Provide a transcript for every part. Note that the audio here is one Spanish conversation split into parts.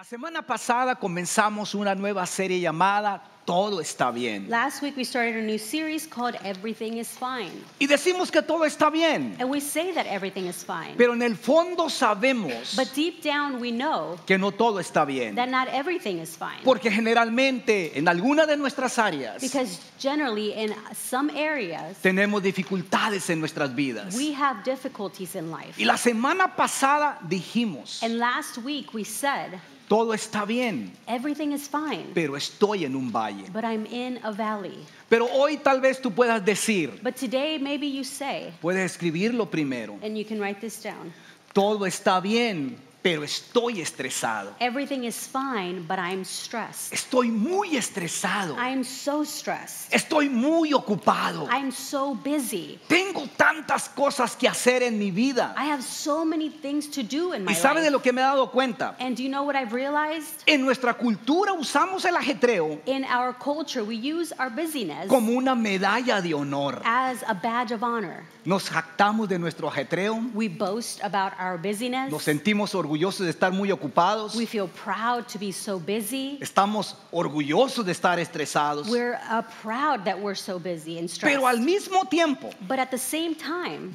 La semana pasada comenzamos una nueva serie llamada Todo está bien. Last week we started a new series called Everything is Fine. Y decimos que todo está bien, And we say that everything is fine. pero en el fondo sabemos But deep down we know que no todo está bien. that not everything is fine. Porque generalmente en alguna de nuestras áreas Because generally in some areas tenemos dificultades en nuestras vidas. we have difficulties in life. Y la semana pasada dijimos, And last week we said todo está bien, everything is fine, pero estoy en un valle. but I'm in a valley. Pero hoy tal vez tú puedas decir, But today maybe you say, puedes escribirlo primero, and you can write this down, todo está bien, pero estoy estresado. everything is fine, but I'm stressed. Estoy muy estresado. I'm so stressed. Estoy muy ocupado. I'm so busy. Tengo tantas cosas que hacer en mi vida. I have so many things to do in my ¿Y sabe de life. lo que me he dado cuenta? And do you know what I've realized? En nuestra cultura usamos el ajetreo In our culture, we use our busyness como una medalla de honor. as a badge of honor. Nos jactamos de nuestro ajetreo. We boast about our busyness. Nos sentimos orgullosos de estar muy ocupados. We feel proud to be so busy. Estamos orgullosos de estar estresados. We're proud that we're so busy and stressed. Pero al mismo tiempo But at the same time,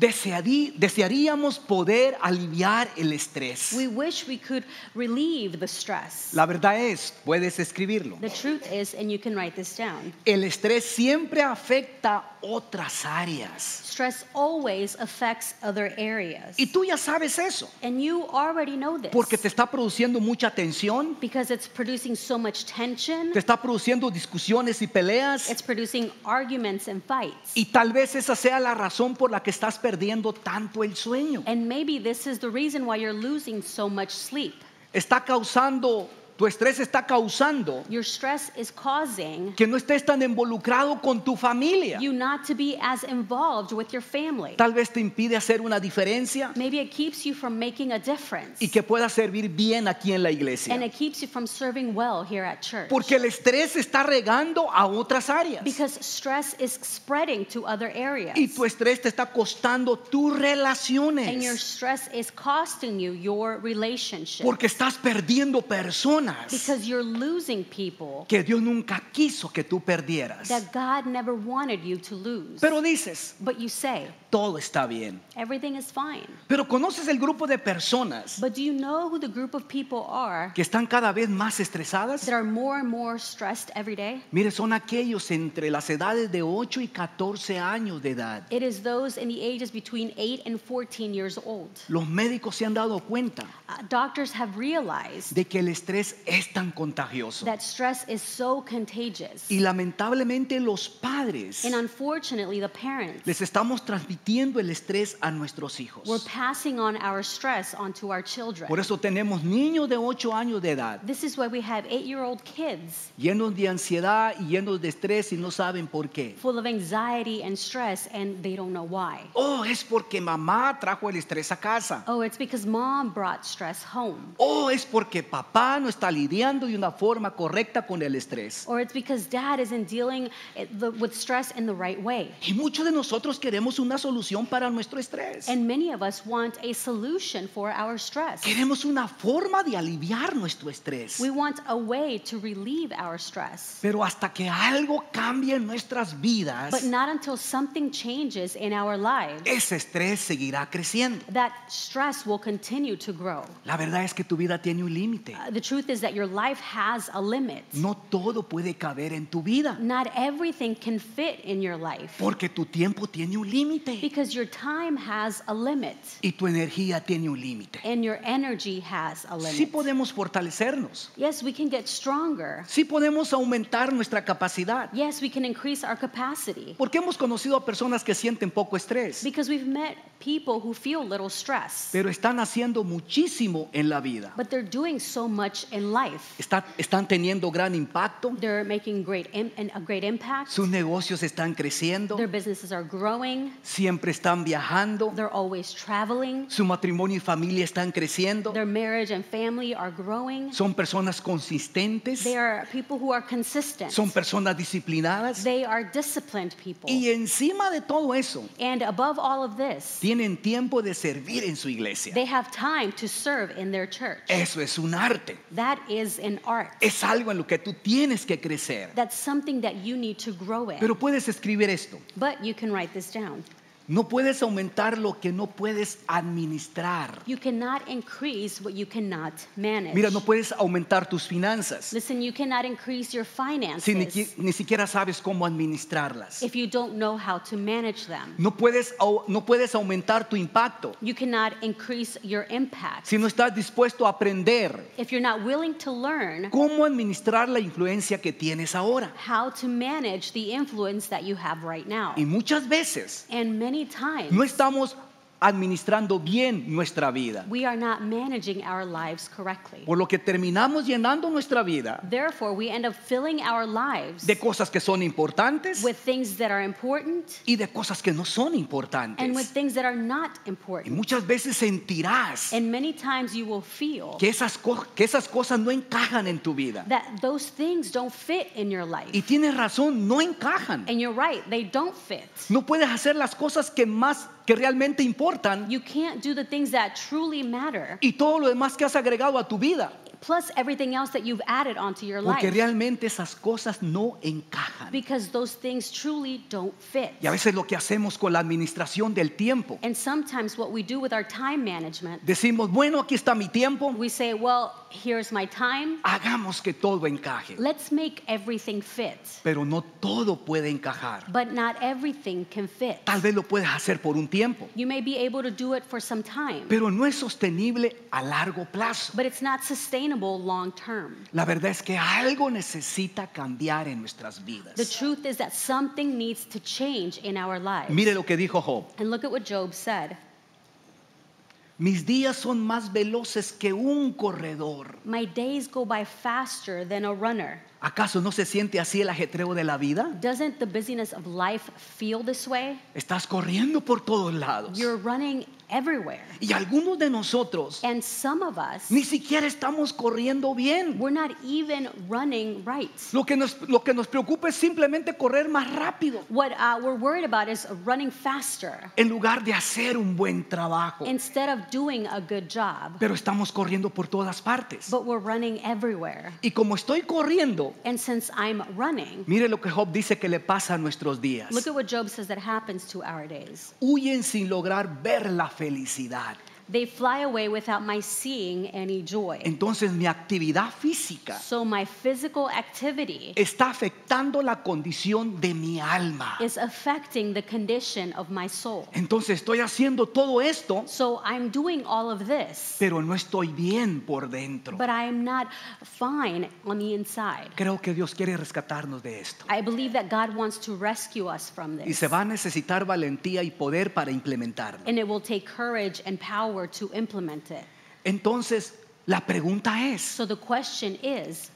desearíamos poder aliviar el estrés. we wish we could relieve the stress. La verdad es, puedes escribirlo. The truth is, and you can write this down, El estrés siempre afecta otras áreas. stress always affects other areas. Y tú ya sabes eso, And you already know this. porque te está produciendo mucha tensión, Because it's producing so much tension. te está produciendo discusiones y peleas. It's producing arguments and fights. Y tal vez esa sea la razón por la que estás perdiendo tanto el sueño. And maybe this is the reason why you're losing so much sleep. Tu estrés está causando Your stress is causing que no estés tan involucrado con tu familia. you not to be as involved with your family. Tal vez te impide hacer una diferencia Maybe it keeps you from making a difference. y que puedas servir bien aquí en la And iglesia. it keeps you from serving well here at church. Porque el estrés está regando a otras áreas. Because stress is spreading to other areas. Y tu estrés te está costando tus And your relaciones. stress is costing you your relationship. Porque estás perdiendo personas Because you're losing people que Dios nunca quiso que tú perdieras. that God never wanted you to lose. Pero dices, But you say, todo está bien. everything is fine. Pero conoces el grupo de personas But do you know who the group of people are que están cada vez más estresadas? that are more and more stressed every day? Mire, son aquellos entre las edades de 8 y 14 años de edad. It is those in the ages between 8 and 14 years old. Los médicos se han dado cuenta Doctors have realized de que el estrés es tan contagioso. that stress is so contagious. Y lamentablemente los padres And unfortunately, the parents, les estamos transmitiendo el estrés a nuestros hijos. we're passing on our stress onto our children. Por eso tenemos niños de 8 años de edad This is why we have 8-year-old kids llenos de ansiedad y llenos de estrés y no saben por qué. full of anxiety and stress, and they don't know why. Oh, es porque mamá trajo el estrés a casa. Oh, it's because mom brought stress home. Oh, es porque papá no está lidiando de una forma correcta con el estrés. Or it's because dad isn't dealing with stress in the right way. Y muchos de nosotros queremos una solución para nuestro estrés. And many of us want a solution for our stress. Queremos una forma de aliviar nuestro estrés. We want a way to relieve our stress. Pero hasta que algo cambie en nuestras vidas, But not until something changes in our lives, ese estrés seguirá creciendo. that stress will continue to grow. La verdad es que tu vida tiene un límite. The truth is that your life has a limit. No todo puede caber en tu vida, Not everything can fit in your life porque tu tiempo tiene un límite because your time has a limit y tu energía tiene un límite. and your energy has a Sí limit. podemos fortalecernos, Yes, we can get stronger. sí podemos aumentar nuestra capacidad, Yes, we can increase our capacity porque hemos conocido a personas que sienten poco estrés, because we've met people who feel little stress, pero están haciendo muchísimo en la vida. but they're doing so much in life. Están teniendo gran impacto, They're making a great impact. sus negocios están creciendo, Their businesses are growing. siempre están viajando, They're always traveling. su matrimonio y familia están creciendo, Their marriage and family are growing. son personas consistentes, They are people who are consistent. son personas disciplinadas They are disciplined people. y encima de todo eso And above all of this, tienen tiempo de servir en su iglesia. they have time to serve in their church. Eso es un arte, That is an art. es algo en lo que tú tienes que crecer. That's something that you need to grow in. Pero puedes escribir esto: But you can write this down. no puedes aumentar lo que no puedes administrar. You cannot increase what you cannot manage. Mira, no puedes aumentar tus finanzas Listen, you cannot increase your si finances ni siquiera sabes cómo administrarlas. if you don't know how to manage them. No puedes aumentar tu impacto You cannot increase your impact si no estás dispuesto a aprender if you're not willing to learn cómo administrar la influencia que tienes ahora. how to manage the influence that you have right now. Y muchas veces And many times, no estamos administrando bien nuestra vida, we are not managing our lives correctly. por lo que terminamos llenando nuestra vida Therefore, we end up filling our lives de cosas que son importantes with things that are important y de cosas que no son and with importantes. things that are not Y important. muchas veces sentirás And many times you will feel que esas cosas no encajan en tu vida. that those things don't fit in your life. Y tienes razón, no encajan. And you're right, they don't fit. No puedes hacer las cosas que realmente importan You can't do the things that truly matter, y todo lo demás que has agregado a tu vida, plus everything else that you've added onto your porque life, realmente esas cosas no encajan. because those things truly don't fit. Y a veces lo que hacemos con la administración del tiempo, And sometimes what we do with our time management, decimos, bueno, aquí está mi tiempo, we say, well, here's my time, hagamos que todo encaje. let's make everything fit. Pero no todo puede encajar. But not everything can fit. Tal vez lo puedes hacer por un tiempo, You may be able to do it for some time, pero no es sostenible a largo plazo. but it's not sustainable long term. La verdad es que algo necesita cambiar en nuestras vidas. The truth is that something needs to change in our lives. Mire lo que dijo Job: And look at what Job said. mis días son más veloces que un corredor. My days go by faster than a runner. ¿Acaso no se siente así el ajetreo de la vida? Doesn't the busyness of life feel this way? Estás corriendo por todos lados. You're running everywhere. Y algunos de nosotros And some of us, ni siquiera estamos corriendo bien. we're not even running right. Lo que nos preocupa es simplemente correr más rápido, What we're worried about is running faster en lugar de hacer un buen trabajo. instead of doing a good job. Pero estamos corriendo por todas partes. But we're running everywhere. Y como estoy corriendo, And since I'm running, mire lo que Job dice que le pasa a nuestros días. look at what Job says that happens to our days. Huyen sin lograr ver la felicidad. They fly away without my seeing any joy. Entonces mi actividad física So my physical activity está afectando la condición de mi alma. is affecting the condition of my soul. Entonces estoy haciendo todo esto, So I'm doing all of this, pero no estoy bien por dentro. but I'm not fine on the inside. Creo que Dios quiere rescatarnos de esto. I believe that God wants to rescue us from Y this. se va a necesitar valentía y poder para implementarlo. And it will take courage and power to implement it. Entonces, la pregunta es, So the question is,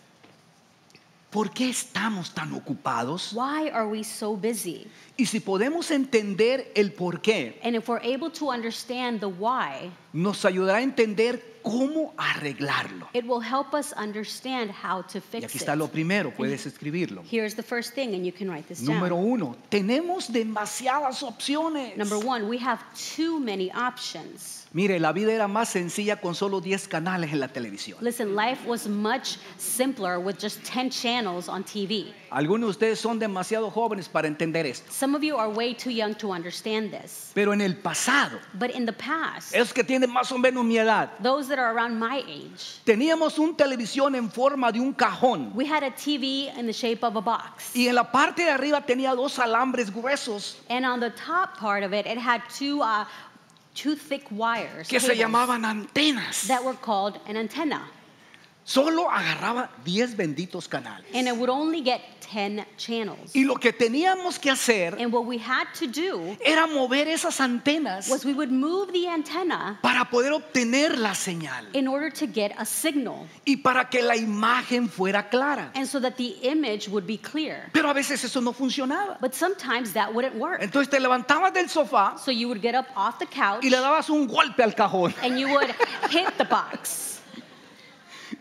¿por qué estamos tan ocupados? why are we so busy? Y si podemos entender el por qué, And if we're able to understand the why, nos ayudará a entender cómo arreglarlo. it will help us understand how to Y fix aquí está lo it. primero, puedes escribirlo. Here's the first thing, and you can write this Número down. 1, tenemos demasiadas opciones. Number one, we have too many options. Mire, la vida era más sencilla con solo 10 canales en la televisión. Listen, life was much simpler with just 10 channels on TV. Algunos de ustedes son demasiado jóvenes para entender esto. Some of you are way too young to understand this. Pero en el pasado, But in the past, esos que tienen más o menos mi edad, those that are around my age, teníamos una televisión en forma de un cajón. we had a TV in the shape of a box. Y en la parte de arriba tenía 2 alambres gruesos And on the top part of it, it had two thick wires que se cables, llamaban antenas. that were called an antenna. solo agarraba 10 benditos canales. and it would only get 10 channels. Y lo que teníamos que hacer And what we had to do era mover esas antenas was we would move the antenna para poder obtener la señal in order to get a signal y para que la imagen fuera clara. and so that the image would be clear. Pero a veces eso no funcionaba. But sometimes that wouldn't work. Entonces te levantabas del sofá So you would get up off the couch y le dabas un golpe al cajón. and you would hit the box.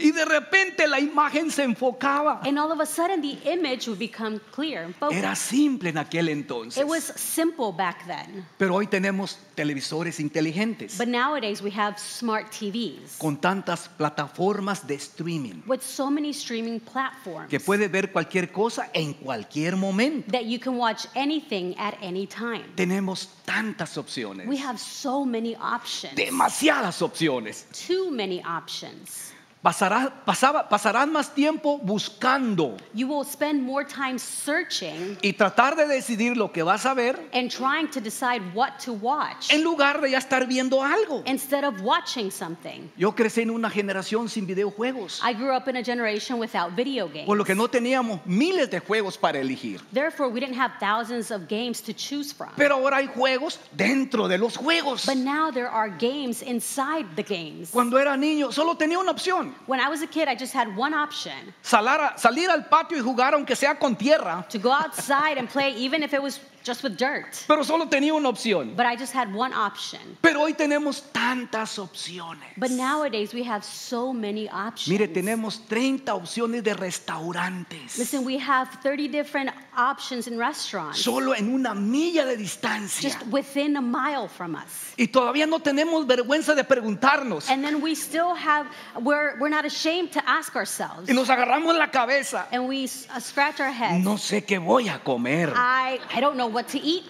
Y de repente la imagen se enfocaba. And all of a sudden the image would become clear and Era focused. simple en aquel entonces. It was simple back then. Pero hoy tenemos televisores inteligentes But nowadays we have smart TVs con tantas plataformas de streaming with so many streaming platforms que puedes ver cualquier cosa en cualquier momento. that you can watch anything at any time. Tenemos tantas opciones, We have so many options. demasiadas opciones. Too many options. Pasarás más tiempo buscando You will spend more time searching y tratar de decidir lo que vas a ver and trying to decide what to watch en lugar de ya estar viendo algo. instead of watching something. Yo crecí en una generación sin videojuegos, I grew up in a generation without video games. por lo que no teníamos miles de juegos para elegir. Therefore, we didn't have thousands of games to choose from. Pero ahora hay juegos dentro de los juegos. But now there are games inside the games. Cuando era niño solo tenía una opción: When I was a kid, I just had one option: salir al patio y jugar aunque sea con tierra. to go outside and play even if it was just with dirt. Pero solo tenía una opción. But I just had one option. Pero hoy tenemos tantas opciones. But nowadays we have so many options. Mire, tenemos 30 opciones de restaurantes. Listen, we have 30 different options in restaurants Solo en una milla de distancia. just within a mile from us. Y todavía no tenemos vergüenza de preguntarnos. And then we still have, we're not ashamed to ask ourselves. Y nos agarramos la cabeza. And we scratch our heads. No sé qué voy a comer. I don't know what to eat.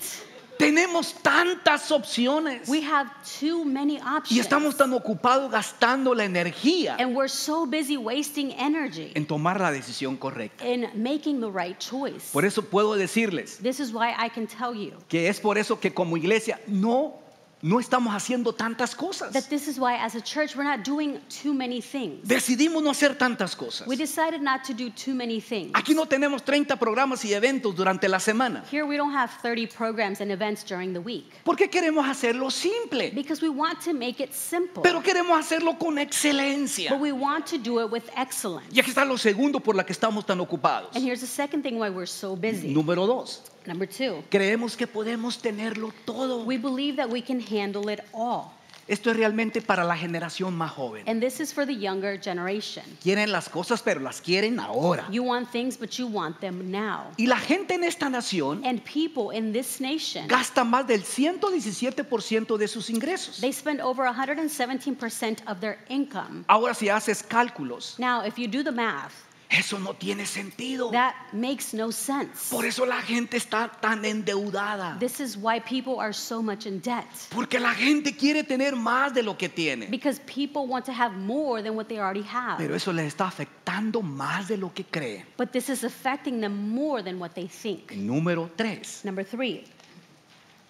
Tenemos tantas opciones. We have too many Y options. estamos tan ocupados gastando la energía And we're so busy wasting energy en tomar la decisión correcta. in making the right choice. Por eso puedo decirles This is why I can tell you que es por eso que como iglesia no estamos haciendo tantas cosas. that this is why as a church we're not doing too many things. Decidimos no hacer tantas cosas. We decided not to do too many things. Aquí no tenemos 30 programas y eventos durante la semana. Here we don't have 30 programs and events during the week ¿Por qué queremos hacerlo simple? because we want to make it simple. Pero queremos hacerlo con excelencia. But we want to do it with excellence. Y aquí está lo segundo por la que estamos tan ocupados. And here's the second thing why we're so busy. Número 2. Number 2, Creemos que podemos tenerlo todo. we believe that we can handle it all. Esto es realmente para la generación más joven. And this is for the younger generation. Quieren las cosas, pero las quieren ahora. You want things, but you want them now. Y la gente en esta nación And people in this nation, gasta más del 117% de sus ingresos. they spend over 117% of their income. Ahora si haces cálculos, Now, if you do the math, eso no tiene sentido. that makes no sense. Por eso la gente está tan endeudada. This is why people are so much in debt. Porque la gente quiere tener más de lo que tiene. Because people want to have more than what they already have. Pero eso les está afectando más de lo que creen. But this is affecting them more than what they think. Número 3. Number 3,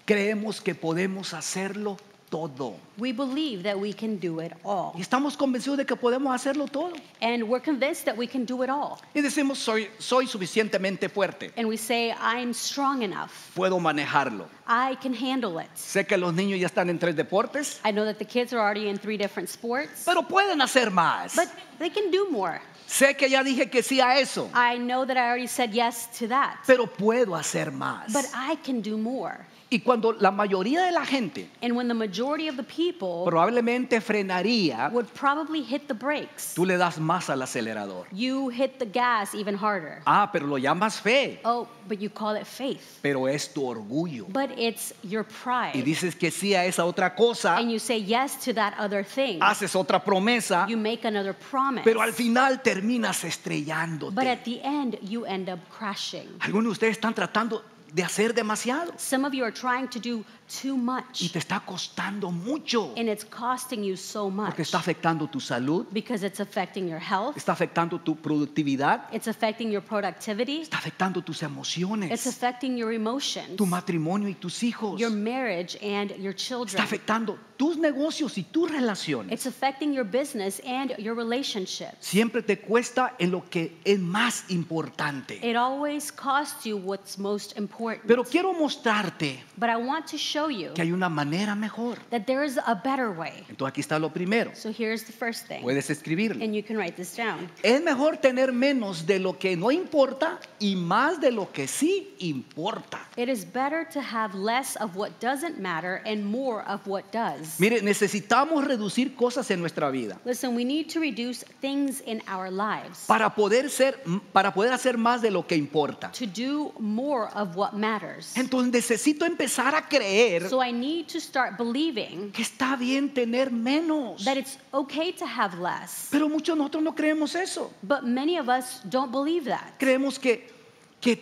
Creemos que podemos hacerlo todo. we believe that we can do it all. Y estamos convencidos de que podemos hacerlo todo. And we're convinced that we can do it all. Y decimos, soy suficientemente fuerte. And we say, I'm strong enough. Puedo manejarlo. I can handle it. Sé que los niños ya están en 3 deportes, I know that the kids are already in 3 different sports, pero pueden hacer más. but they can do more. Sé que ya dije que sí a eso, I know that I already said yes to that, pero puedo hacer más. but I can do more. Y cuando la mayoría de la gente And when the majority of the people probablemente frenaría, would probably hit the brakes, tú le das más al acelerador. you hit the gas even harder. Pero lo llamas fe, Oh, but you call it faith. pero es tu orgullo. But it's your Y pride. dices que sí a esa otra cosa, And you say yes to that other thing. haces otra promesa, You make another promise. pero al final terminas But estrellándote. at the end, you end up crashing. Algunos de ustedes están tratando de hacer demasiado Some of you are trying to do too y much, te está costando mucho and it's costing you so much porque está afectando tu salud, because it's affecting your health, está afectando tu productividad, it's affecting your productivity, está afectando tus it's emociones, affecting your emotions, tu matrimonio y tus hijos, your marriage and your está children. afectando tus negocios y tus relaciones. It's affecting your business and your relationships. Siempre te cuesta en lo que es más importante. It always costs you what's most important. Pero quiero mostrarte But I want to show you que hay una manera mejor. that there is a better way. Entonces aquí está lo primero. So here's the first thing. Puedes escribirlo. And you can write this down. Es mejor tener menos de lo que no importa y más de lo que sí importa. It is better to have less of what doesn't matter and more of what does. Mire, necesitamos reducir cosas en nuestra vida Listen, we need to reduce things in our lives para poder hacer más de lo que importa. to do more of what matters. Entonces necesito empezar a creer So I need to start believing que está bien tener menos. that it's okay to have less. Pero muchos de nosotros no creemos eso. But many of us don't believe that. Creemos que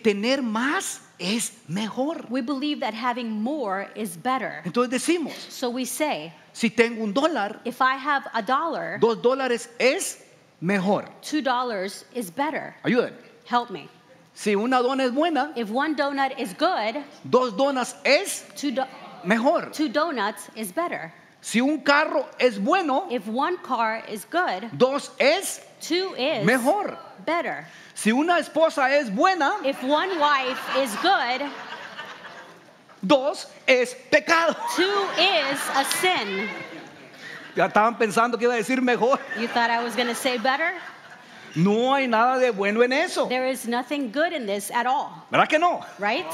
tener más es mejor. We believe that having more is better. Entonces decimos, So we say, si tengo $1, if I have $1, $2 es mejor. $2 is better. Ayúdenme. Help me. Si una dona es buena, If one donut is good, 2 donas es mejor. two donuts is better. Si un carro es bueno, If one car is good, 2 es two is mejor. better. Si una esposa es buena, If one wife is good, 2 es pecado. two is a sin. Ya estaban pensando que iba a decir mejor. You thought I was going to say better? No hay nada de bueno en eso. There is nothing good in this at all, ¿Verdad que no? right?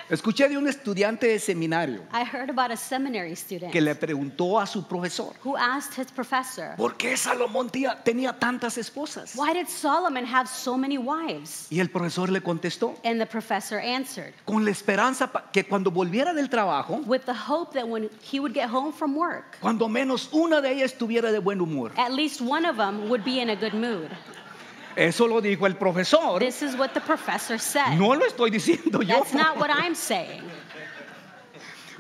Escuché de un estudiante de seminario I heard about a seminary student que le preguntó a su profesor, who asked his professor, ¿por qué Salomón tenía tantas esposas? why did Solomon have so many wives? Y el profesor le contestó, And the professor answered, con la esperanza que cuando volviera del trabajo, with the hope that when he would get home from work, cuando menos una de ellas estuviera de buen humor. at least one of them would be in a good mood. Eso lo dijo el profesor. This is what the professor said. No lo estoy diciendo yo. That's not what I'm saying.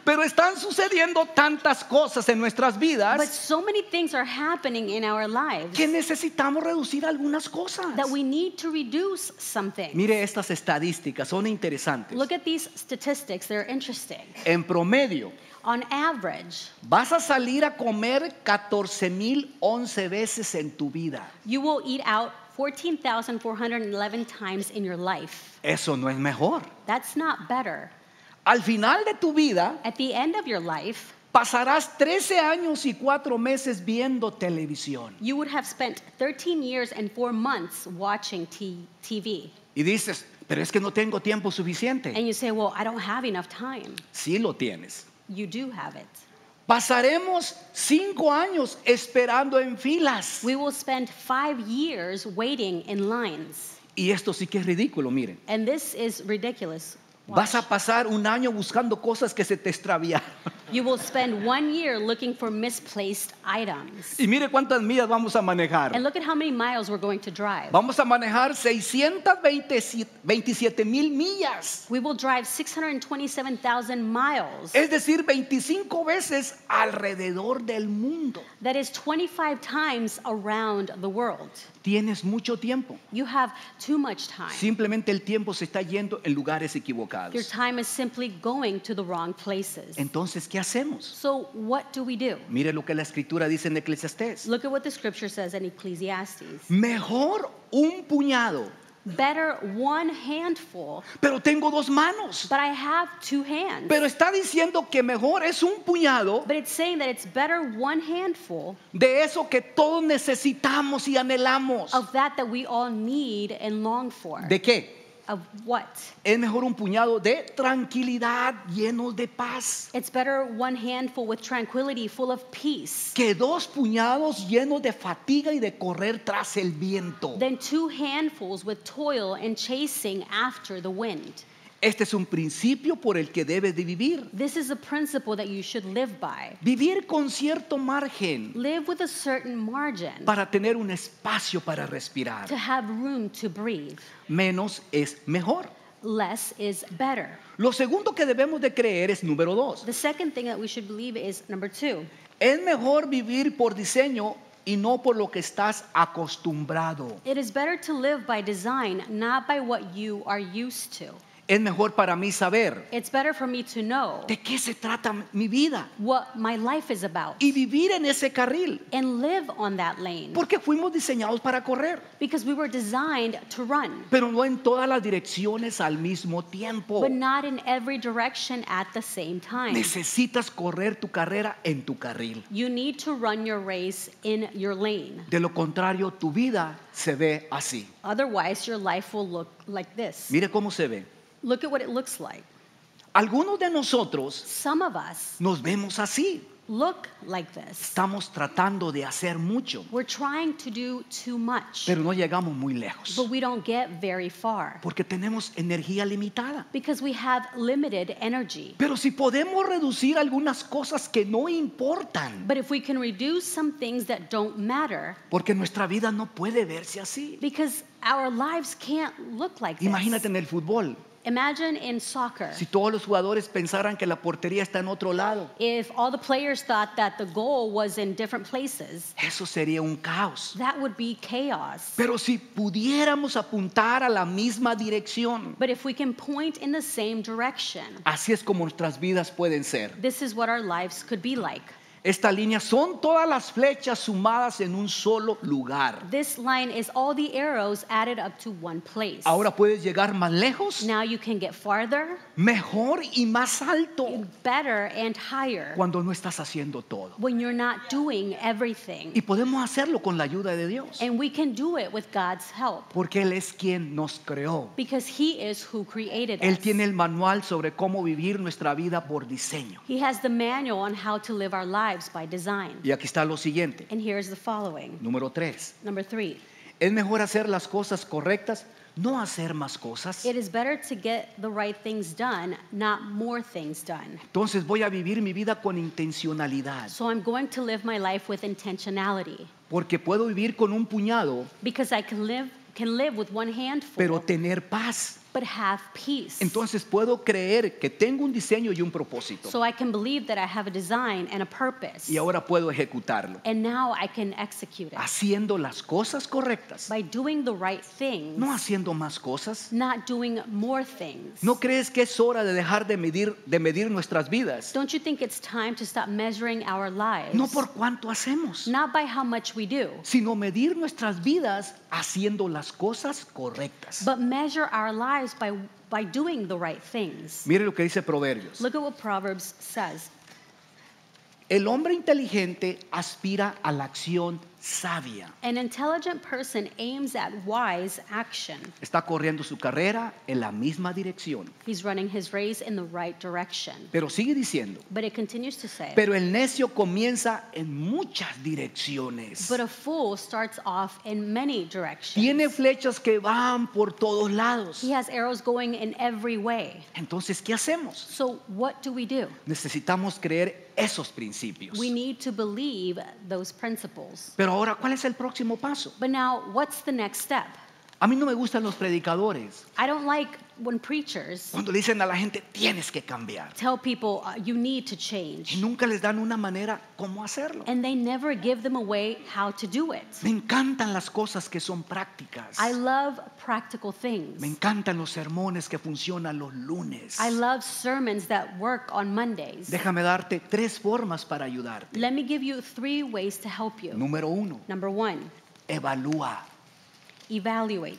Pero están sucediendo tantas cosas en nuestras But vidas so many things are happening in our lives que necesitamos reducir algunas cosas. that we need to reduce something. Mire estas estadísticas, son interesantes. Look at these statistics, they're interesting. En promedio, On average, vas a salir a comer 14,011 veces en tu vida. you will eat out 14,411 times in your life. Eso no es mejor. That's not better. Al final de tu vida, At the end of your life, pasarás 13 años y 4 meses viendo televisión. you would have spent 13 years and 4 months watching TV. Y dices, pero es que no tengo tiempo suficiente. And you say, well, I don't have enough time. Sí lo tienes. You do have it. Pasaremos 5 años esperando en filas. We will spend 5 years waiting in lines. Y esto sí que es ridículo, miren. And this is ridiculous. Vas a pasar un año buscando cosas que se te extraviaron. You will spend 1 year looking for misplaced items. Y mire cuántas millas vamos a manejar. And look at how many miles we're going to drive. Vamos a manejar 627,000 millas. We will drive 627,000 miles. Es decir, 25 veces alrededor del mundo. That is 25 times around the world. Tienes mucho tiempo. You have too much time. Simplemente el tiempo se está yendo en lugares Your equivocados. time is simply going to the wrong places. Entonces, ¿qué hacemos? So what do we do? Mire lo que la escritura dice en Eclesiastés. Look at what the scripture says in Ecclesiastes. Mejor un puñado, Better one handful, pero tengo 2 manos. but I have 2 hands. Pero está diciendo que mejor es un puñado But it's saying that it's better one handful de eso que todos necesitamos y anhelamos. of that we all need and long for. ¿De qué? Of what? Es mejor un puñado de tranquilidad, llenos de paz, It's better one handful with tranquility, full of peace, que 2 puñados llenos de fatiga y de correr tras el viento. than 2 handfuls with toil and chasing after the wind. Este es un principio por el que debes de vivir. This is a principle that you should live by. Vivir con cierto margen Live with a certain margin para tener un espacio para respirar. to have room to breathe. Menos es mejor. Less is better. Lo segundo que debemos de creer es número 2. The second thing that we should believe is number 2. Es mejor vivir por diseño y no por lo que estás acostumbrado. It is better to live by design, not by what you are used to. Es mejor para mí saber It's better for me to know de qué se trata mi vida what my life is about y vivir en ese carril. and live on that lane. Porque fuimos diseñados para correr, Because we were designed to run, pero no en todas las direcciones al mismo tiempo. but not in every direction at the same time. Necesitas correr tu carrera en tu carril. You need to run your race in your lane. De lo contrario, tu vida se ve así. Otherwise, your life will look like this. Mire cómo se ve. Look at what it looks like. Algunos de nosotros Some of us nos vemos así. look like this. Estamos tratando de hacer mucho, We're trying to do too much, pero no llegamos muy lejos. but we don't get very far Porque tenemos energía limitada. because we have limited energy. Pero si podemos reducir algunas cosas que no importan, But if we can reduce some things that don't matter, porque nuestra vida no puede verse así. because our lives can't look like this. Imagínate en el fútbol, Imagine in soccer, si todos los jugadores pensaran que la portería está en otro lado, if all the players thought that the goal was in different places, eso sería un caos. that would be chaos. Pero si pudiéramos apuntar a la misma dirección, But if we can point in the same direction, así es como nuestras vidas pueden ser. this is what our lives could be like. Esta línea son todas las flechas sumadas en un solo lugar. This line is all the arrows added up to one place. Ahora puedes llegar más lejos, Now you can get farther, mejor y más alto better, and higher cuando no estás haciendo todo. when you're not doing everything. Y podemos hacerlo con la ayuda de Dios, And we can do it with God's help porque Él es quien nos creó. because He is who created Él us. tiene el manual sobre cómo vivir nuestra vida por diseño. He has the manual on how to live our lives by design. Y aquí está lo siguiente, And here's the following. número 3. Number 3. Es mejor hacer las cosas correctas, no hacer más cosas. It is better to get the right things done, not more things done. Entonces voy a vivir mi vida con intencionalidad, So I'm going to live my life with intentionality porque puedo vivir con un puñado, because I can live with one handful, pero tener paz. but have peace. Entonces puedo creer que tengo un diseño y un propósito, So I can believe that I have a design and a purpose. y ahora puedo ejecutarlo, And now I can execute it haciendo las cosas correctas, by doing the right things, no haciendo más cosas. not doing more things. ¿No crees que es hora de dejar de medir nuestras vidas? Don't you think it's time to stop measuring our lives? No por cuánto hacemos, Not by how much we do, sino medir nuestras vidas haciendo las cosas correctas. but measure our lives by doing the right things. Mire lo que dice Proverbios. Look at what Proverbs says. El hombre inteligente aspira a la acción sabia. An intelligent person aims at wise action. Está corriendo su carrera en la misma dirección. He's running his race in the right direction. Pero sigue diciendo, But it continues to say, pero el necio comienza en muchas direcciones. but a fool starts off in many directions. Tiene flechas que van por todos lados. He has arrows going in every way. Entonces, ¿qué hacemos? So what do we do? Necesitamos creer esos principios. We need to believe those principles. Pero ahora, ¿cuál es el próximo paso? But now, what's the next step? A mí no me gustan los predicadores I don't like when preachers cuando le dicen a la gente, tienes que cambiar. tell people you need to Y change, nunca les dan una manera cómo hacerlo. and they never give them a way how to do it. Me encantan las cosas que son prácticas. I love practical things. Me encantan los sermones que funcionan los lunes. I love sermons that work on Mondays. Déjame darte 3 formas para ayudarte. Let me give you 3 ways to help you. Número 1, Number 1, evalúa. evaluate.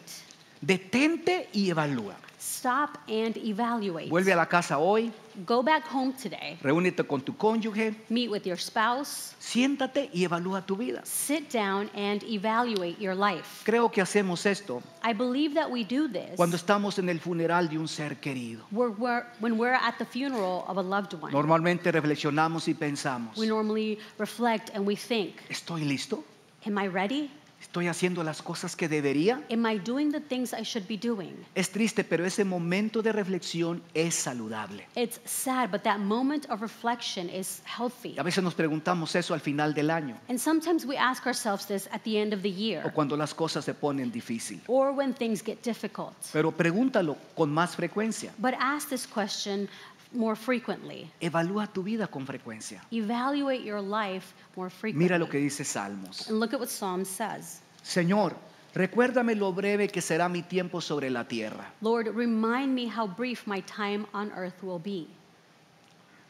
Detente y evalúa. Stop and evaluate. Vuelve a la casa hoy, Go back home today. reúnete con tu cónyuge, Meet with your spouse. siéntate y evalúa tu vida. Sit down and evaluate your life. Creo que hacemos esto I believe that we do this cuando estamos en el funeral de un ser querido. when we're at the funeral of a loved one. Normalmente reflexionamos y pensamos, We normally reflect and we think, ¿estoy listo? am I ready? ¿Estoy haciendo las cosas que debería? Am I doing the things I should be doing? Es triste, pero ese momento de reflexión es saludable. It's sad, but that moment of reflection is healthy. Y a veces nos preguntamos eso al final del año And sometimes we ask ourselves this at the end of the o year cuando las cosas se ponen difíciles. or when things get difficult. Pero pregúntalo con más frecuencia. But ask this question more frequently. Evalúa tu vida con frecuencia. Evaluate your life more frequently. Mira lo que dice Salmos. And look at what Psalm says. Señor, Recuérdame lo breve que será mi tiempo sobre la tierra. Lord, remind me how brief my time on earth will be.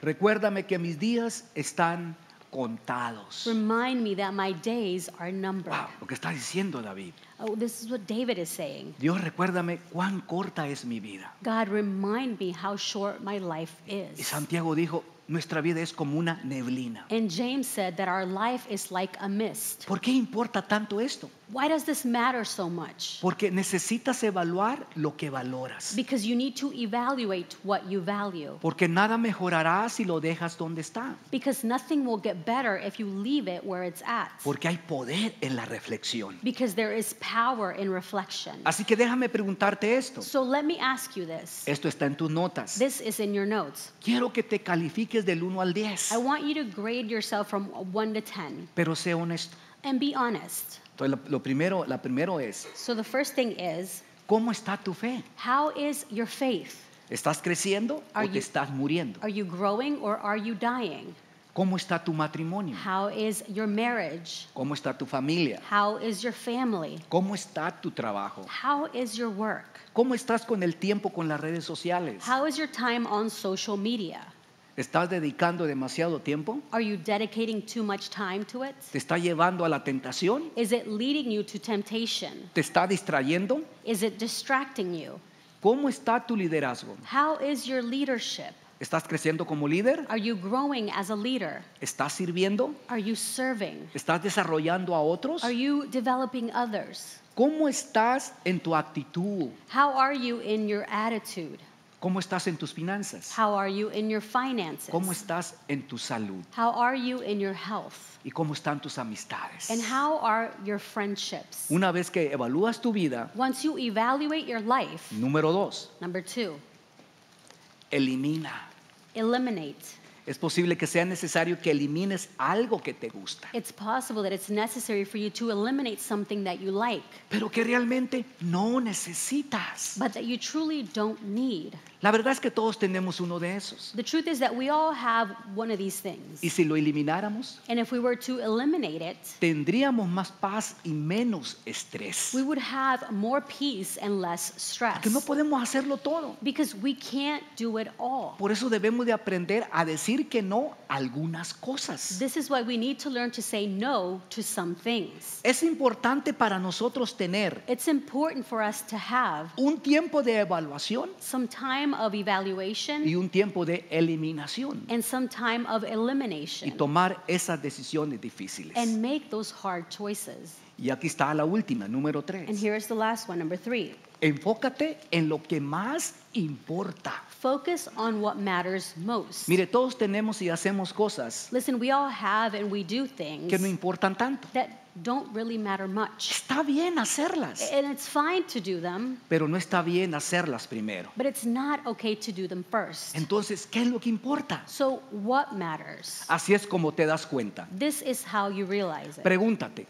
Recuérdame que mis días están contados. Remind me that my days are numbered. Wow, lo que está diciendo David. Oh, this is what David is saying. Dios, recuérdame cuán corta es mi vida. God, remind me how short my life Y is. Santiago dijo, nuestra vida es como una neblina. And James said that our life is like a mist. ¿Por qué importa tanto esto? Why does this matter so much? Porque necesitas evaluar lo que valoras. Because you need to evaluate what you value. Porque nada mejorará si lo dejas donde está. Because nothing will get better if you leave it where it's at. Porque hay poder en la reflexión. Because there is power in reflection. Así que déjame preguntarte esto. So let me ask you this. Esto está en tus notas. This is in your notes. Quiero que te califiques del 1 al 10. I want you to grade yourself from 1 to 10 Pero sé honesto. and be honest. Entonces, la primero es, So the first thing is, ¿cómo está tu fe? how is your faith? ¿Estás creciendo Are o te you- estás muriendo? Are you growing or are you dying? ¿Cómo está tu matrimonio? How is your marriage? ¿Cómo está tu familia? How is your family? ¿Cómo está tu trabajo? How is your work? ¿Cómo estás con el tiempo con las redes sociales? How is your time on social media? ¿Estás dedicando demasiado tiempo? Are you dedicating too much time to it? ¿Te está llevando a la tentación? Is it leading you to temptation? ¿Te está distrayendo? Is it distracting you? ¿Cómo está tu liderazgo? How is your leadership? ¿Estás creciendo como líder? Are you growing as a leader? ¿Estás sirviendo? Are you serving? ¿Estás desarrollando a otros? Are you developing others? ¿Cómo estás en tu actitud? How are you in your attitude? ¿Cómo estás en tus finanzas? How are you in your finances? ¿Cómo estás en tu salud? How are you in your health? ¿Y cómo están tus amistades? And how are your friendships? Una vez que evalúas tu vida, Once you evaluate your life, número 2, number 2, elimina. eliminate. Es posible que sea necesario que elimines algo que te gusta, It's possible that it's necessary for you to eliminate something that you like, pero que realmente no necesitas. but that you truly don't need. La verdad es que todos tenemos uno de esos. The truth is that we all have one of these things. Y si lo elimináramos, And if we were to eliminate it, tendríamos más paz y menos estrés. we would have more peace and less stress. Que no podemos hacerlo todo. Because we can't do it all. Por eso debemos de aprender a decir que no a algunas cosas. This is why we need to learn to say no to some things. Es importante para nosotros tener It's important for us to have un tiempo de evaluación some time of evaluation y un tiempo de eliminación and some time of y elimination tomar esas decisiones difíciles. and make those hard choices. Y aquí está la última, número And 3. here is the last one, number 3. Enfócate en lo que más importa. Focus on what matters most. Mire, todos tenemos y hacemos cosas Listen, we all have and we do things que no importan tanto. that don't really matter much. Está bien hacerlas, And it's fine to do them, pero no está bien hacerlas primero. but it's not okay to do them first. Entonces, ¿qué es lo que importa? So what matters? Así es como te das cuenta. This is how you realize it. Pregúntate,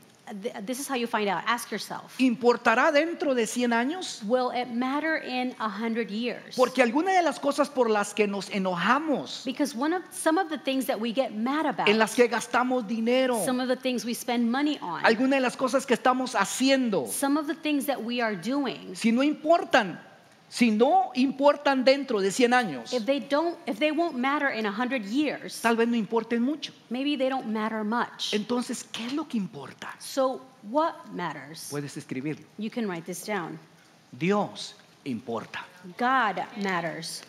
This is how you find out. Ask yourself, ¿importará dentro de 100 años? will it matter in 100 years? Porque algunas de las cosas por las que nos enojamos, Because some of the things that we get mad about, en las que gastamos dinero, some of the things we spend money on, algunas de las cosas que estamos haciendo, some of the things that we are doing, si no importan dentro de 100 años, if they won't matter in 100 years, tal vez no importen mucho. maybe they don't matter much. Entonces, ¿qué es lo que importa? So what matters? Puedes escribirlo. You can write this down. Dios importa. God matters.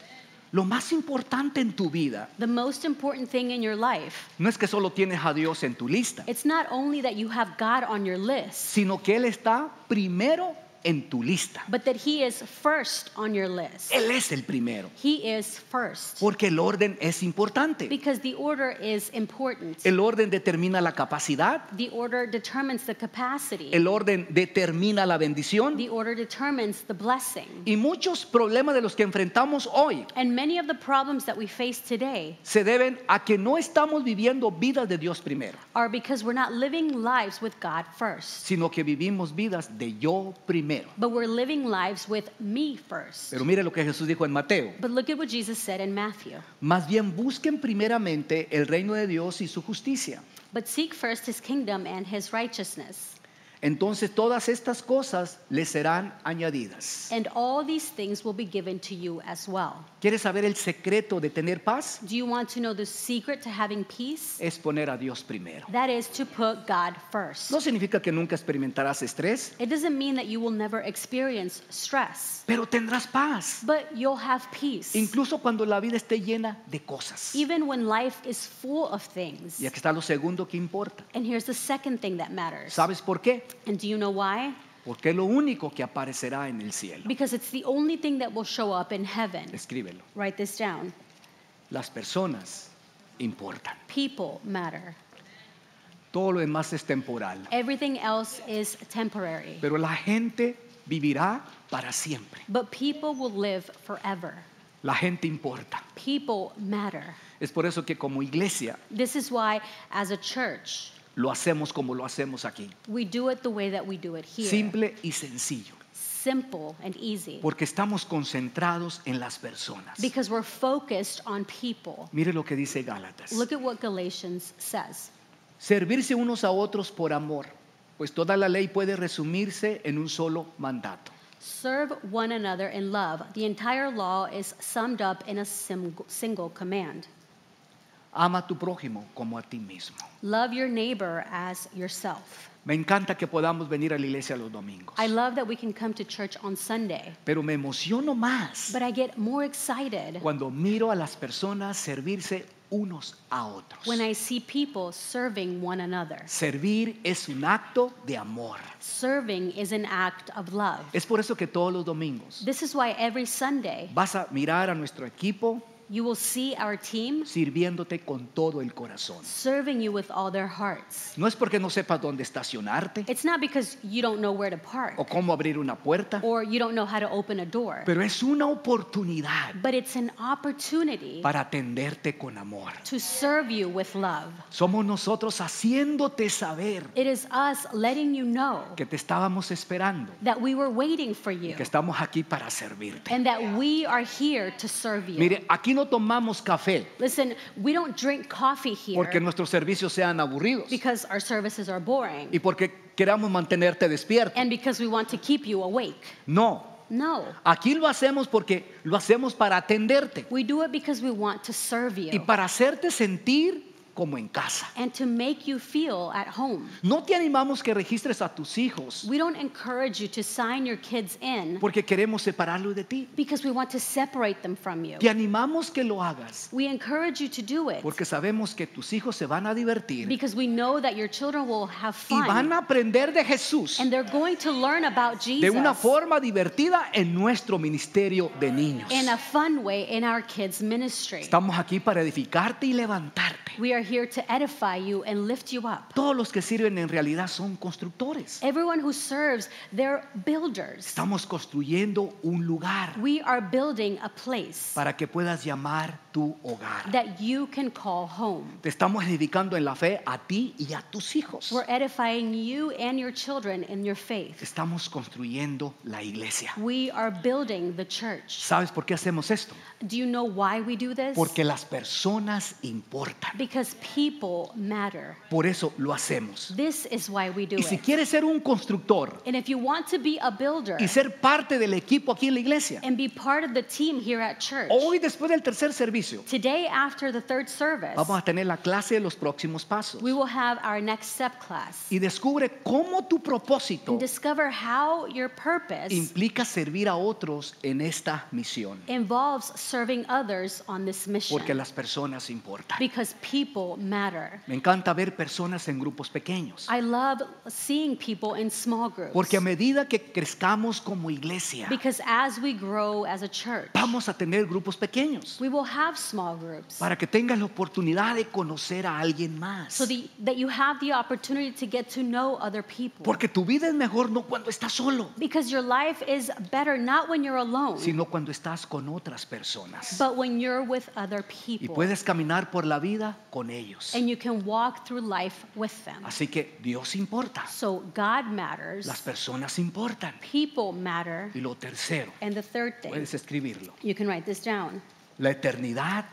Lo más importante en tu vida The most important thing in your life, no es que solo tienes a Dios en tu lista, it's not only that you have God on your list, sino que Él está primero en tu lista. but that He is first on your list. Él es el primero, He is first. porque el orden es importante. Because the order is important. El orden determina la capacidad, The order determines the capacity. el orden determina la bendición The order determines the blessing. y muchos problemas de los que enfrentamos hoy And many of the problems that we face today se deben a que no estamos viviendo vidas de Dios primero, are because we're not living lives with God first, sino que vivimos vidas de yo primero. but we're living lives with me first. Pero mire lo que Jesús dijo en Mateo. But look at what Jesus said in Matthew. Más bien busquen primeramente el reino de Dios y su justicia. But seek first His kingdom and His righteousness. entonces todas estas cosas les serán añadidas. And all these things will be given to you as well. ¿Quieres saber el secreto de tener paz? Do you want to know the secret to having peace? Es poner a Dios primero. That is to put God first. No significa que nunca experimentarás estrés, It doesn't mean that you will never experience stress, pero tendrás paz. but you'll have peace. Incluso cuando la vida esté llena de cosas. Even when life is full of things. Y aquí está lo segundo que importa. And here's the second thing that matters. ¿Sabes por qué? And do you know why? Porque es lo único que aparecerá en el cielo. Because it's the only thing that will show up in heaven. Escríbelo. Write this down. Las personas importan. People matter. Todo lo demás es temporal. Everything else is temporary. Pero la gente vivirá para siempre. But people will live forever. La gente importa. People matter. Es por eso que como iglesia This is why, as a church, lo hacemos como lo hacemos aquí. we do it the way that we do it here. Simple y sencillo. Simple and easy. Porque estamos concentrados en las personas. Because we're focused on people. Mire lo que dice Gálatas. Look at what Galatians says. Servirse unos a otros por amor, pues toda la ley puede resumirse en un solo mandato. Serve one another in love. The entire law is summed up in a single command. Ama a tu prójimo como a ti mismo. Love your neighbor as yourself. Me encanta que podamos venir a la iglesia los domingos. I love that we can come to church on Sunday, Pero me emociono más but I get more excited cuando miro a las personas servirse unos a otros. when I see people serving one another. Servir es un acto de amor. Serving is an act of love. Es por eso que todos los domingos This is why every Sunday vas a mirar a nuestro equipo you will see our team sirviéndote con todo el corazón. serving you with all their hearts. No es porque no sepas dónde estacionarte It's not because you don't know where to park o cómo abrir una puerta, or you don't know how to open a door, pero es una oportunidad but it's an opportunity para atenderte con amor. to serve you with love. Somos nosotros haciéndote saber It is us letting you know que te estábamos esperando, that we were waiting for you que estamos aquí para servirte. and that we are here to serve you. Mire, aquí no tomamos café Listen, we don't drink coffee here porque nuestros servicios sean aburridos because our services are boring y porque queramos mantenerte despierto. and because we want to keep you awake. No, No, aquí lo hacemos porque lo hacemos para atenderte we do it because we want to serve y you para hacerte sentir como en casa. and to make you feel at home. No te animamos que registres a tus hijos We don't encourage you to sign your kids in porque queremos separarlos de ti. because we want to separate them from you. Te animamos que lo hagas We encourage you to do it porque sabemos que tus hijos se van a divertir because we know that your children will have y van fun a aprender de Jesús and they're going to learn about de una Jesus forma divertida en nuestro ministerio de niños. in a fun way in our kids' ministry. Estamos aquí para edificarte y levantarte. We are here to edify you and lift you up. Todos los que sirven en realidad son constructores. Everyone who serves, they're builders. Estamos construyendo un lugar We are building a place para que puedas llamar tu hogar. that you can call home. Te estamos edificando en la fe a ti y a tus hijos. We're edifying you and your children in your faith. Estamos construyendo la iglesia. We are building the church. ¿Sabes por qué hacemos esto? Do you know why we do this? Porque las personas importan. Because people matter. Por eso lo hacemos. This is why we do Y si it. quieres ser un constructor And if you want to be a builder y ser parte del equipo aquí en la iglesia, and be part of the team here at church, hoy después del tercer servicio today after the third service, vamos a tener la clase de los próximos pasos. we will have our next step class Y descubre cómo tu propósito and discover how your purpose implica servir a otros en esta misión. involves serving others on this mission. Porque las personas importan. Because people matter. Me encanta ver personas en grupos pequeños. I love seeing people in small groups. Porque a medida que crezcamos como iglesia, Because as we grow as a church, vamos a tener grupos pequeños we will have small groups para que tengas la oportunidad de conocer a alguien más. so that you have the opportunity to get to know other people. Porque tu vida es mejor no cuando estás solo, Because your life is better not when you're alone, sino cuando estás con otras personas. but when you're with other Y people. puedes caminar por la vida con ellos. And you can walk through life with them. Así que Dios importa, So God matters, las personas importan. people matter, Y lo tercero, and the third thing, puedes escribirlo, you can write this down, la eternidad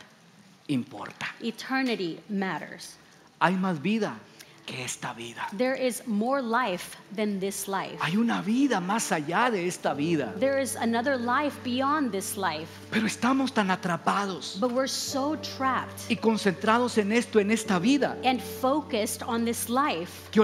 importa. eternity matters. Hay más vida que esta vida. There is more life than this life. Hay una vida más allá de esta vida. There is another life beyond this life. Pero estamos tan atrapados But we're so trapped y concentrados en esto, en esta vida, and focused on this life que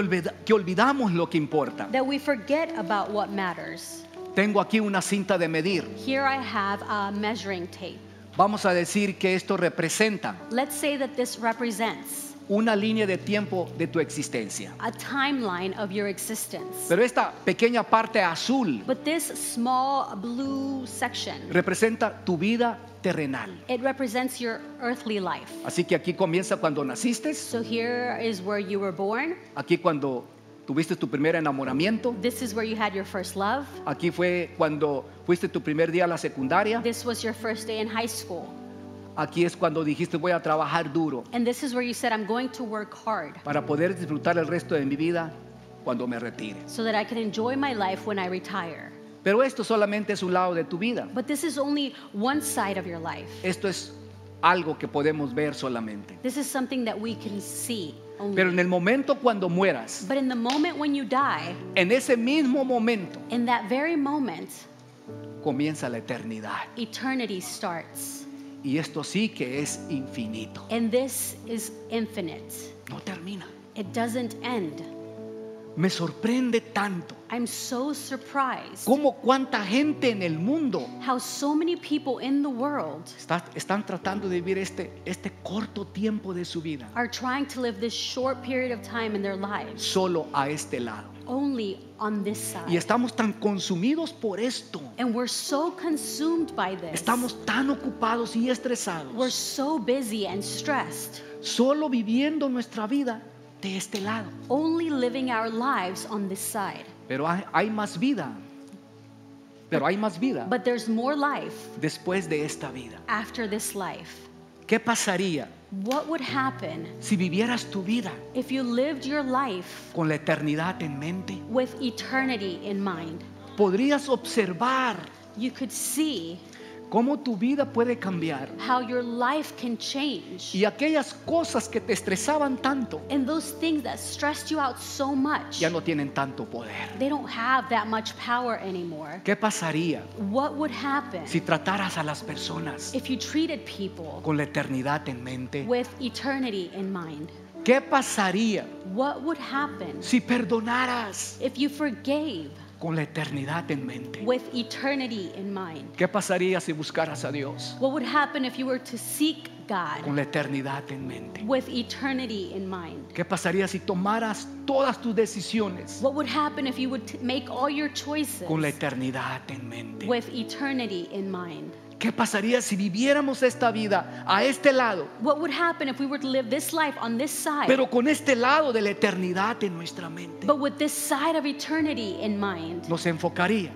olvidamos lo que importa. that we forget about what matters. Tengo aquí una cinta de medir. Here I have a measuring tape. Vamos a decir que esto representa Let's say that this represents una línea de tiempo de tu existencia. a timeline of your existence. Pero esta pequeña parte azul But this small blue section, representa tu vida terrenal. it represents your earthly life. Así que aquí comienza cuando naciste, So here is where you were born. aquí cuando tuviste tu primer enamoramiento, This is where you had your first love. aquí fue cuando fuiste tu primer día a la secundaria, This was your first day in high school. aquí es cuando dijiste voy a trabajar duro And this is where you said, I'm going to work hard para poder disfrutar el resto de mi vida cuando me retire. so that I can enjoy my life when I retire. Pero esto solamente es un lado de tu vida. But this is only one side of your life. Esto es algo que podemos ver solamente. This is something that we can see only. Pero en el momento cuando mueras, But in the moment when you die, en ese mismo momento in that very moment, comienza la eternidad. eternity starts. Y esto sí que es infinito. And this is infinite. No termina. It doesn't end. Me sorprende tanto I'm so surprised cómo cuánta gente en el mundo how so many people in the world están tratando de vivir este corto tiempo de su vida are trying to live this short period of time in their lives solo a este lado. only on this Y side. estamos tan consumidos por esto. And we're so consumed by this. Estamos tan ocupados y estresados, We're so busy and stressed, solo viviendo nuestra vida de este lado. only living our lives on this side. Pero hay más vida. Pero hay más vida But there's more life después de esta vida. after this life. ¿Qué pasaría What would happen si vivieras tu vida if you lived your life con la eternidad en mente? with eternity in mind? Podrías observar You could see cómo tu vida puede cambiar how your life can change. y aquellas cosas que te estresaban tanto And those things that stressed you out so much, ya no tienen tanto poder. they don't have that much power anymore. ¿Qué pasaría What would happen si trataras a las personas if you treated people con la eternidad en mente? with eternity in mind? ¿Qué pasaría What would happen si perdonaras if you forgave con la eternidad en mente? with eternity in mind? ¿Qué pasaría si buscaras a Dios What would happen if you were to seek con God la eternidad en mente? with eternity in mind? ¿Qué pasaría si tomaras todas tus decisiones What would happen if you would make all your choices con la eternidad en mente? with eternity in mind? ¿Qué pasaría si viviéramos esta vida a este lado, What would happen if we were to live this life on this side, pero con este lado de la eternidad en nuestra mente? but with this side of eternity in mind? Nos enfocaría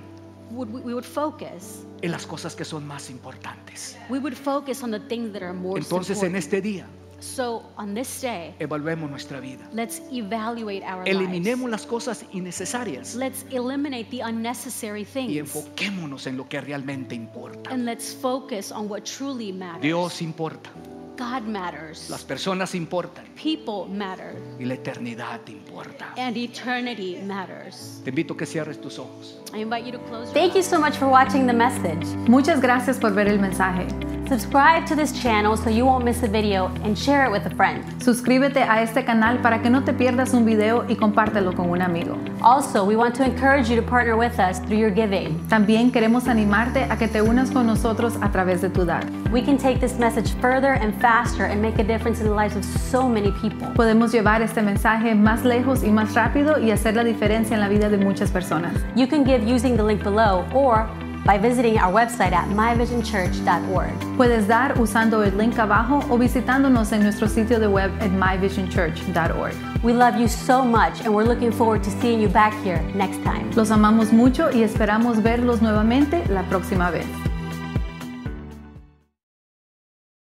We would focus. en las cosas que son más importantes. We would focus on the things that are more Entonces en important. este día So on this day, evaluemos nuestra vida. let's evaluate our Eliminemos lives. las cosas innecesarias Let's eliminate the unnecessary y things. enfoquémonos en lo que realmente importa. And let's focus on what truly matters. Dios importa, God matters. las personas importan People matter. y la eternidad importa. And eternity matters. Te invito a que cierres tus ojos. I invite you to close your Thank you so much for watching the message. Muchas gracias por ver el mensaje. Subscribe to this channel so you won't miss a video and share it with a friend. Suscríbete a este canal para que no te pierdas un video y compártelo con un amigo. Also, we want to encourage you to partner with us through your giving. También queremos animarte a que te unas con nosotros a través de tu dar. We can take this message further and faster and make a difference in the lives of so many people. Podemos llevar este mensaje más lejos y más rápido y hacer la diferencia en la vida de muchas personas. You can give using the link below or by visiting our website at myvisionchurch.org. Puedes dar usando el link abajo o visitándonos en nuestro sitio de web at myvisionchurch.org. We love you so much and we're looking forward to seeing you back here next time. Los amamos mucho y esperamos verlos nuevamente la próxima vez.